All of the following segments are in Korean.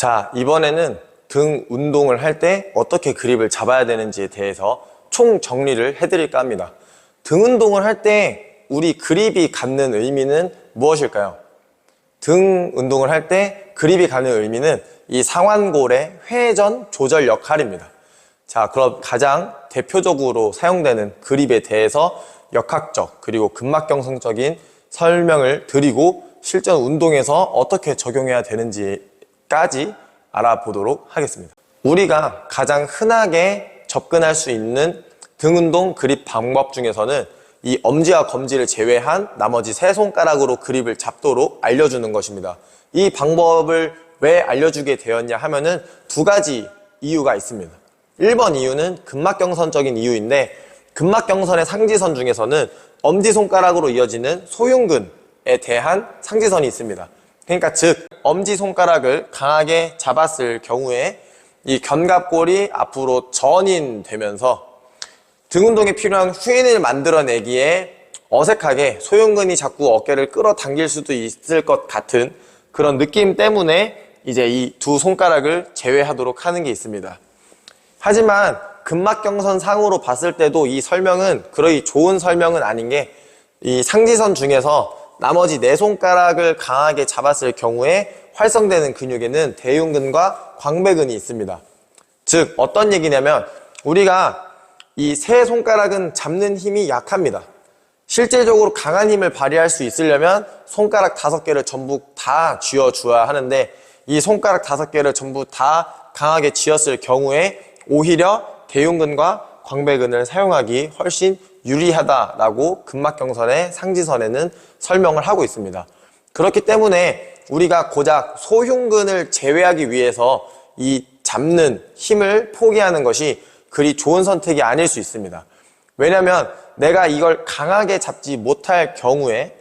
자, 이번에는 등 운동을 할 때 어떻게 그립을 잡아야 되는지에 대해서 총 정리를 해드릴까 합니다. 등 운동을 할 때 우리 그립이 갖는 의미는 무엇일까요? 등 운동을 할 때 그립이 갖는 의미는 이 상완골의 회전 조절 역할입니다. 자, 그럼 가장 대표적으로 사용되는 그립에 대해서 역학적 그리고 근막경성적인 설명을 드리고 실전 운동에서 어떻게 적용해야 되는지까지 알아보도록 하겠습니다. 우리가 가장 흔하게 접근할 수 있는 등 운동 그립 방법 중에서는 이 엄지와 검지를 제외한 나머지 세 손가락으로 그립을 잡도록 알려주는 것입니다. 이 방법을 왜 알려주게 되었냐 하면은 두 가지 이유가 있습니다. 1번 이유는 근막경선적인 이유인데, 근막경선의 상지선 중에서는 엄지손가락으로 이어지는 소흉근에 대한 상지선이 있습니다. 그러니까 즉 엄지손가락을 강하게 잡았을 경우에 이 견갑골이 앞으로 전인되면서 등 운동에 필요한 후인을 만들어내기에 어색하게 소흉근이 자꾸 어깨를 끌어당길 수도 있을 것 같은 그런 느낌 때문에 이제 이 두 손가락을 제외하도록 하는 게 있습니다. 하지만 근막경선 상으로 봤을 때도 이 설명은 그러이 좋은 설명은 아닌 게, 이 상지선 중에서 나머지 네 손가락을 강하게 잡았을 경우에 활성되는 근육에는 대흉근과 광배근이 있습니다. 즉 어떤 얘기냐면, 우리가 이 세 손가락은 잡는 힘이 약합니다. 실질적으로 강한 힘을 발휘할 수 있으려면 손가락 5개를 전부 다 쥐어줘야 하는데, 이 손가락 5개를 전부 다 강하게 쥐었을 경우에 오히려 대흉근과 광배근을 사용하기 훨씬 유리하다라고 근막경선의 상지선에는 설명을 하고 있습니다. 그렇기 때문에 우리가 고작 소흉근을 제외하기 위해서 이 잡는 힘을 포기하는 것이 그리 좋은 선택이 아닐 수 있습니다. 왜냐하면 내가 이걸 강하게 잡지 못할 경우에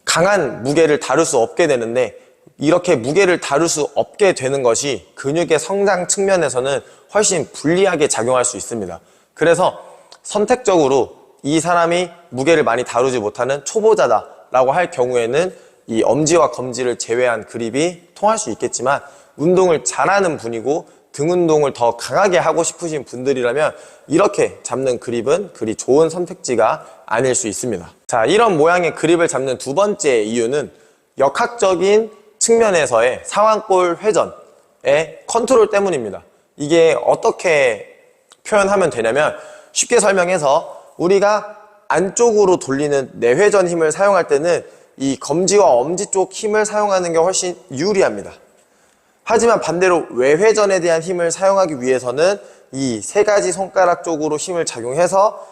강한 무게를 다룰 수 없게 되는데, 이렇게 무게를 다룰 수 없게 되는 것이 근육의 성장 측면에서는 훨씬 불리하게 작용할 수 있습니다. 그래서 선택적으로 이 사람이 무게를 많이 다루지 못하는 초보자다라고 할 경우에는 이 엄지와 검지를 제외한 그립이 통할 수 있겠지만, 운동을 잘하는 분이고 등 운동을 더 강하게 하고 싶으신 분들이라면 이렇게 잡는 그립은 그리 좋은 선택지가 아닐 수 있습니다. 자, 이런 모양의 그립을 잡는 두 번째 이유는 역학적인 측면에서의 상완골 회전의 컨트롤 때문입니다. 이게 어떻게 표현하면 되냐면, 쉽게 설명해서 우리가 안쪽으로 돌리는 내회전 힘을 사용할 때는 이 검지와 엄지 쪽 힘을 사용하는 게 훨씬 유리합니다. 하지만 반대로 외회전에 대한 힘을 사용하기 위해서는 이 세 가지 손가락 쪽으로 힘을 작용해서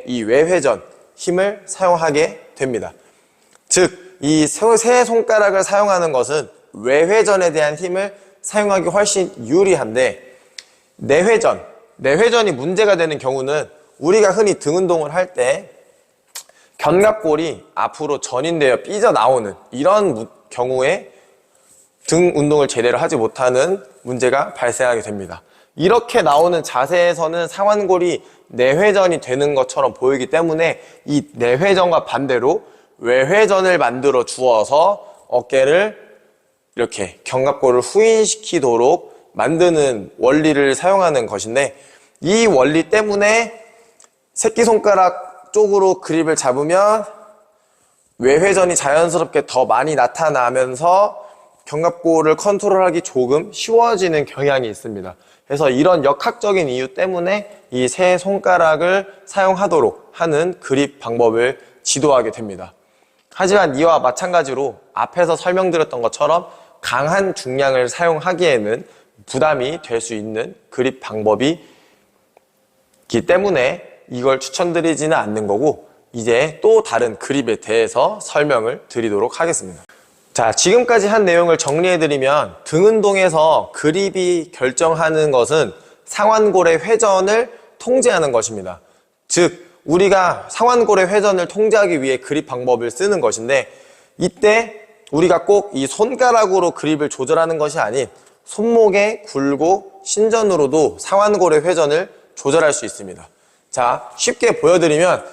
이 외회전 힘을 사용하게 됩니다. 즉 이 세 손가락을 사용하는 것은 외회전에 대한 힘을 사용하기 훨씬 유리한데, 내회전이 문제가 되는 경우는 우리가 흔히 등 운동을 할 때 견갑골이 앞으로 전인되어 삐져나오는 이런 경우에 등 운동을 제대로 하지 못하는 문제가 발생하게 됩니다. 이렇게 나오는 자세에서는 상완골이 내회전이 되는 것처럼 보이기 때문에 이 내회전과 반대로 외회전을 만들어 주어서 어깨를 이렇게 견갑골을 후인시키도록 만드는 원리를 사용하는 것인데, 이 원리 때문에 새끼손가락 쪽으로 그립을 잡으면 외회전이 자연스럽게 더 많이 나타나면서 견갑골을 컨트롤하기 조금 쉬워지는 경향이 있습니다. 그래서 이런 역학적인 이유 때문에 이 세 손가락을 사용하도록 하는 그립 방법을 지도하게 됩니다. 하지만 이와 마찬가지로 앞에서 설명드렸던 것처럼 강한 중량을 사용하기에는 부담이 될 수 있는 그립 방법이기 때문에 이걸 추천드리지는 않는 거고, 이제 또 다른 그립에 대해서 설명을 드리도록 하겠습니다. 자, 지금까지 한 내용을 정리해드리면, 등 운동에서 그립이 결정하는 것은 상완골의 회전을 통제하는 것입니다. 즉 우리가 상완골의 회전을 통제하기 위해 그립 방법을 쓰는 것인데, 이때 우리가 꼭 이 손가락으로 그립을 조절하는 것이 아닌 손목의 굴곡, 신전으로도 상완골의 회전을 조절할 수 있습니다. 자, 쉽게 보여드리면,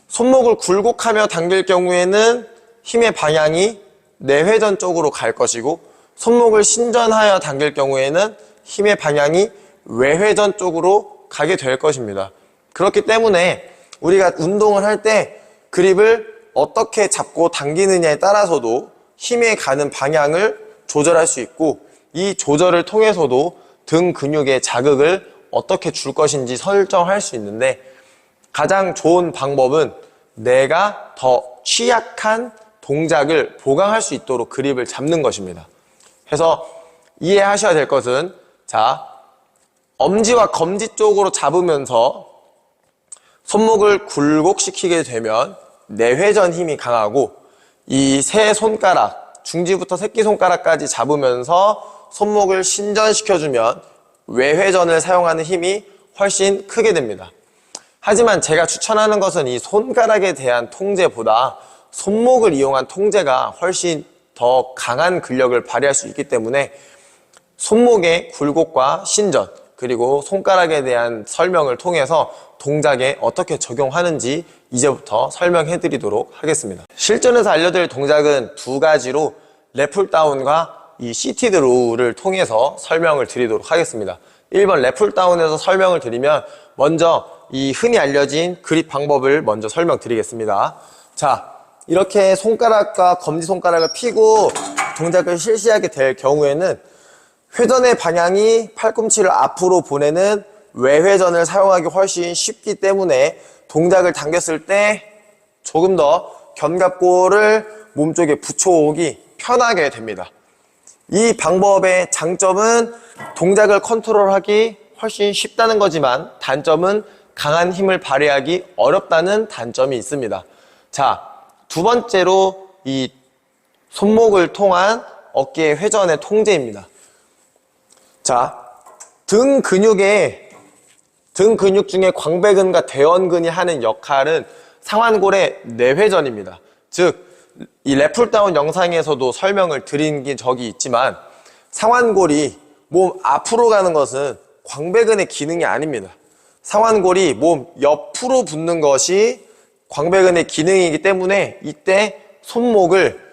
손목을 굴곡하며 당길 경우에는 힘의 방향이 내회전 쪽으로 갈 것이고, 손목을 신전하여 당길 경우에는 힘의 방향이 외회전 쪽으로 가게 될 것입니다. 그렇기 때문에 우리가 운동을 할 때 그립을 어떻게 잡고 당기느냐에 따라서도 힘에 가는 방향을 조절할 수 있고, 이 조절을 통해서도 등 근육의 자극을 어떻게 줄 것인지 설정할 수 있는데, 가장 좋은 방법은 내가 더 취약한 동작을 보강할 수 있도록 그립을 잡는 것입니다. 그래서 이해하셔야 될 것은, 자, 엄지와 검지 쪽으로 잡으면서 손목을 굴곡시키게 되면 내회전 힘이 강하고, 이 세 손가락, 중지부터 새끼손가락까지 잡으면서 손목을 신전시켜주면 외회전을 사용하는 힘이 훨씬 크게 됩니다. 하지만 제가 추천하는 것은 이 손가락에 대한 통제보다 손목을 이용한 통제가 훨씬 더 강한 근력을 발휘할 수 있기 때문에 손목의 굴곡과 신전, 그리고 손가락에 대한 설명을 통해서 동작에 어떻게 적용하는지 이제부터 설명해 드리도록 하겠습니다. 실전에서 알려드릴 동작은 두 가지로 랩풀다운과 이 시티드 로우를 통해서 설명을 드리도록 하겠습니다. 1번 랩풀다운에서 설명을 드리면 먼저 이 흔히 알려진 그립 방법을 먼저 설명드리겠습니다. 자, 이렇게 손가락과 검지손가락을 펴고 동작을 실시하게 될 경우에는 회전의 방향이 팔꿈치를 앞으로 보내는 외회전을 사용하기 훨씬 쉽기 때문에 동작을 당겼을 때 조금 더 견갑골을 몸쪽에 붙여오기 편하게 됩니다. 이 방법의 장점은 동작을 컨트롤하기 훨씬 쉽다는 거지만 단점은 강한 힘을 발휘하기 어렵다는 단점이 있습니다. 자, 두 번째로 이 손목을 통한 어깨 회전의 통제입니다. 자, 등 근육 중에 광배근과 대원근이 하는 역할은 상완골의 내회전입니다. 즉, 이 랩풀다운 영상에서도 설명을 드린 적이 있지만 상완골이 몸 앞으로 가는 것은 광배근의 기능이 아닙니다. 상완골이 몸 옆으로 붙는 것이 광배근의 기능이기 때문에 이때 손목을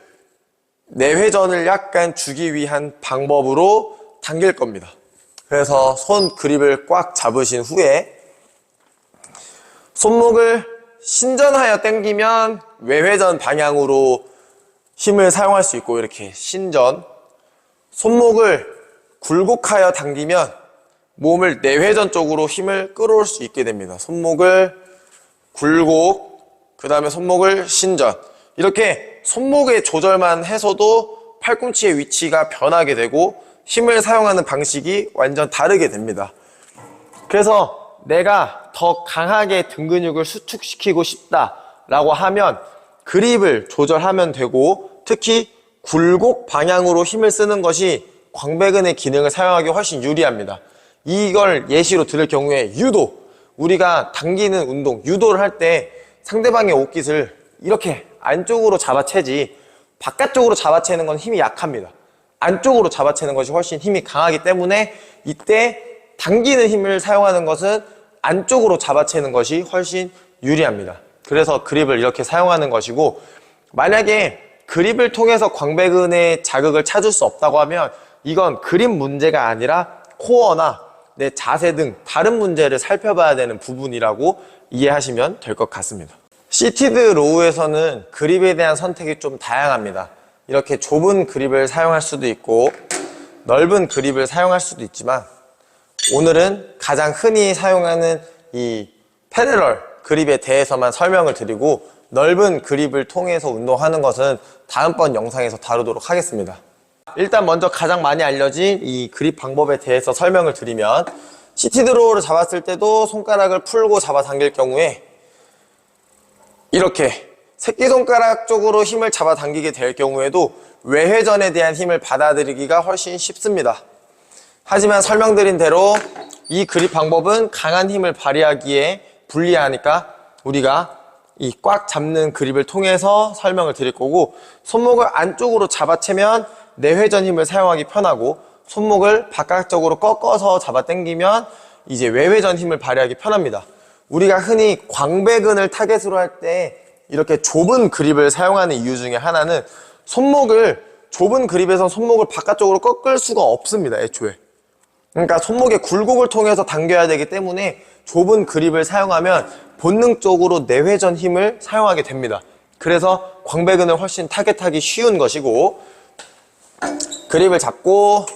내회전을 약간 주기 위한 방법으로 당길 겁니다. 그래서 손 그립을 꽉 잡으신 후에 손목을 신전하여 당기면 외회전 방향으로 힘을 사용할 수 있고, 이렇게 신전, 손목을 굴곡하여 당기면 몸을 내회전 쪽으로 힘을 끌어올 수 있게 됩니다. 손목을 굴곡, 그 다음에 손목을 신전, 이렇게 손목의 조절만 해서도 팔꿈치의 위치가 변하게 되고 힘을 사용하는 방식이 완전 다르게 됩니다. 그래서 내가 더 강하게 등 근육을 수축시키고 싶다라고 하면 그립을 조절하면 되고, 특히 굴곡 방향으로 힘을 쓰는 것이 광배근의 기능을 사용하기 훨씬 유리합니다. 이걸 예시로 들을 경우에 유도, 우리가 당기는 운동, 유도를 할 때 상대방의 옷깃을 이렇게 안쪽으로 잡아채지 바깥쪽으로 잡아채는 건 힘이 약합니다. 안쪽으로 잡아채는 것이 훨씬 힘이 강하기 때문에 이때 당기는 힘을 사용하는 것은 안쪽으로 잡아채는 것이 훨씬 유리합니다. 그래서 그립을 이렇게 사용하는 것이고, 만약에 그립을 통해서 광배근의 자극을 찾을 수 없다고 하면 이건 그립 문제가 아니라 코어나 내 자세 등 다른 문제를 살펴봐야 되는 부분이라고 이해하시면 될 것 같습니다. 시티드 로우에서는 그립에 대한 선택이 좀 다양합니다. 이렇게 좁은 그립을 사용할 수도 있고 넓은 그립을 사용할 수도 있지만, 오늘은 가장 흔히 사용하는 이 패러럴 그립에 대해서만 설명을 드리고, 넓은 그립을 통해서 운동하는 것은 다음번 영상에서 다루도록 하겠습니다. 일단 먼저 가장 많이 알려진 이 그립 방법에 대해서 설명을 드리면, 시티드 로우를 잡았을 때도 손가락을 풀고 잡아당길 경우에 이렇게 새끼손가락 쪽으로 힘을 잡아당기게 될 경우에도 외회전에 대한 힘을 받아들이기가 훨씬 쉽습니다. 하지만 설명드린 대로 이 그립 방법은 강한 힘을 발휘하기에 불리하니까 우리가 이 꽉 잡는 그립을 통해서 설명을 드릴 거고, 손목을 안쪽으로 잡아채면 내회전 힘을 사용하기 편하고, 손목을 바깥쪽으로 꺾어서 잡아당기면 이제 외회전 힘을 발휘하기 편합니다. 우리가 흔히 광배근을 타겟으로 할 때 이렇게 좁은 그립을 사용하는 이유 중에 하나는 손목을 좁은 그립에서 손목을 바깥쪽으로 꺾을 수가 없습니다, 애초에. 그러니까 손목의 굴곡을 통해서 당겨야 되기 때문에 좁은 그립을 사용하면 본능적으로 내회전 힘을 사용하게 됩니다. 그래서 광배근을 훨씬 타겟하기 쉬운 것이고, 그립을 잡고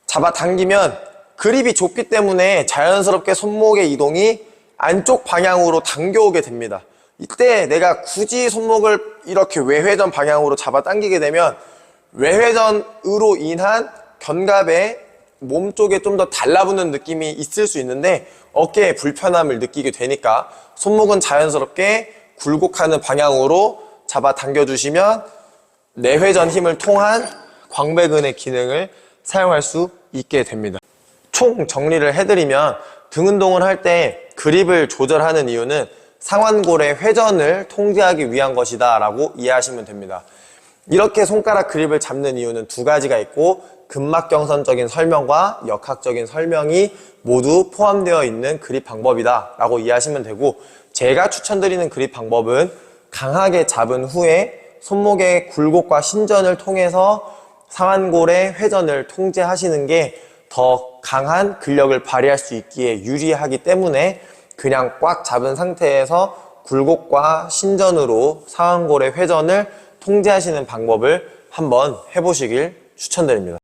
잡아당기면 그립이 좁기 때문에 자연스럽게 손목의 이동이 안쪽 방향으로 당겨오게 됩니다. 이때 내가 굳이 손목을 이렇게 외회전 방향으로 잡아당기게 되면 외회전으로 인한 견갑에 몸 쪽에 좀 더 달라붙는 느낌이 있을 수 있는데 어깨에 불편함을 느끼게 되니까 손목은 자연스럽게 굴곡하는 방향으로 잡아당겨 주시면 내회전 힘을 통한 광배근의 기능을 사용할 수 있게 됩니다. 총 정리를 해드리면 등 운동을 할 때 그립을 조절하는 이유는 상완골의 회전을 통제하기 위한 것이다 라고 이해하시면 됩니다. 이렇게 손가락 그립을 잡는 이유는 두 가지가 있고 근막경선적인 설명과 역학적인 설명이 모두 포함되어 있는 그립 방법이다 라고 이해하시면 되고, 제가 추천드리는 그립 방법은 강하게 잡은 후에 손목의 굴곡과 신전을 통해서 상완골의 회전을 통제하시는 게 더 강한 근력을 발휘할 수 있기에 유리하기 때문에 그냥 꽉 잡은 상태에서 굴곡과 신전으로 상완골의 회전을 통제하시는 방법을 한번 해보시길 추천드립니다.